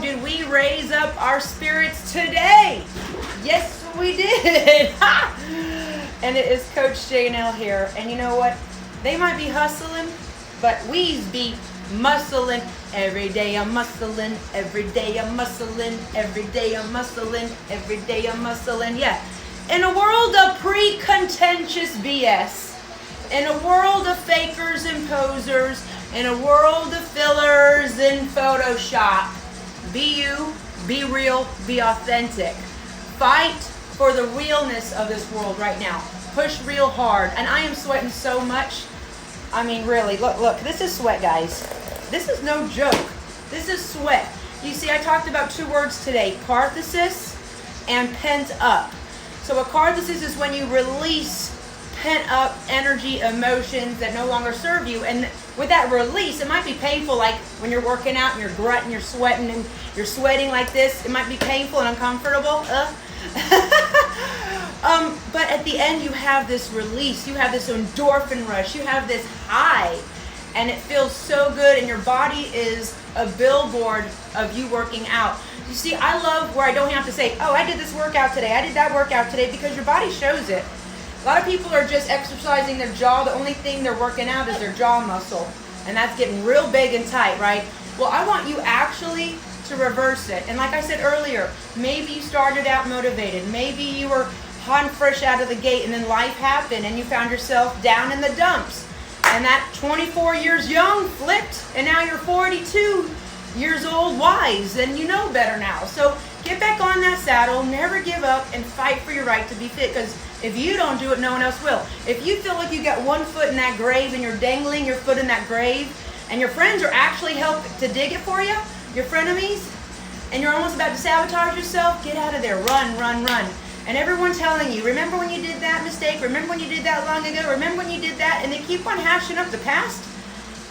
did we raise up our spirits today? Yes, we did. And it is Coach JNL here. And you know what? They might be hustling, but we's be muscling. Every day I'm muscling. Every day I'm muscling. Every day I'm muscling. Every day I'm muscling. Yeah. In a world of pre-contentious BS, in a world of fakers and posers, in a world of fillers and Photoshop, be you, be real, be authentic. Fight for the realness of this world right now. Push real hard. And I am sweating so much. I mean, really, look, this is sweat, guys. This is no joke. This is sweat. You see, I talked about two words today, catharsis and pent up. So a catharsis is when you release pent up energy, emotions that no longer serve you. And with that release, it might be painful, like when you're working out and you're grunting, you're sweating, and you're sweating like this. It might be painful and uncomfortable. But at the end, you have this release. You have this endorphin rush. You have this high. And it feels so good, and your body is a billboard of you working out. You see, I love where I don't have to say, oh, I did this workout today, I did that workout today, because your body shows it. A lot of people are just exercising their jaw. The only thing they're working out is their jaw muscle. And that's getting real big and tight, right? Well, I want you actually to reverse it. And like I said earlier, maybe you started out motivated. Maybe you were hot and fresh out of the gate, and then life happened and you found yourself down in the dumps. And that 24 years young flipped, and now you're 42 years old wise, and you know better now. So get back on that saddle, never give up, and fight for your right to be fit, because if you don't do it, no one else will. If you feel like you got one foot in that grave and you're dangling your foot in that grave, and your friends are actually helping to dig it for you, your frenemies, and you're almost about to sabotage yourself, get out of there, run, run, run. And everyone telling you, remember when you did that mistake? Remember when you did that long ago? Remember when you did that? And they keep on hashing up the past.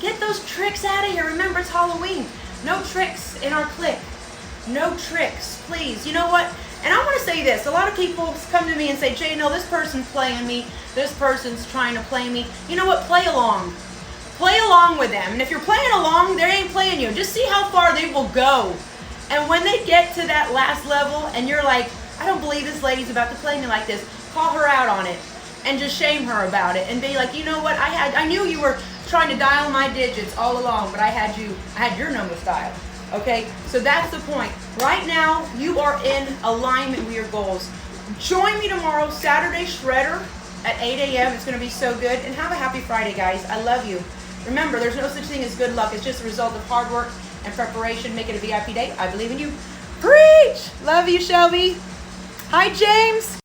Get those tricks out of here. Remember, it's Halloween. No tricks in our clique. No tricks, please. You know what? And I want to say this. A lot of people come to me and say, Jay, no, this person's playing me. This person's trying to play me. You know what? Play along. Play along with them. And if you're playing along, they ain't playing you. Just see how far they will go. And when they get to that last level and you're like, I don't believe this lady's about to play me like this, call her out on it and just shame her about it and be like, you know what, I knew you were trying to dial my digits all along, but I had your numbers dialed. Okay, so that's the point. Right now, you are in alignment with your goals. Join me tomorrow, Saturday Shredder at 8 a.m. It's going to be so good. And have a happy Friday, guys. I love you. Remember, there's no such thing as good luck. It's just a result of hard work and preparation. Make it a VIP day. I believe in you. Preach! Love you, Shelby. Hi, James.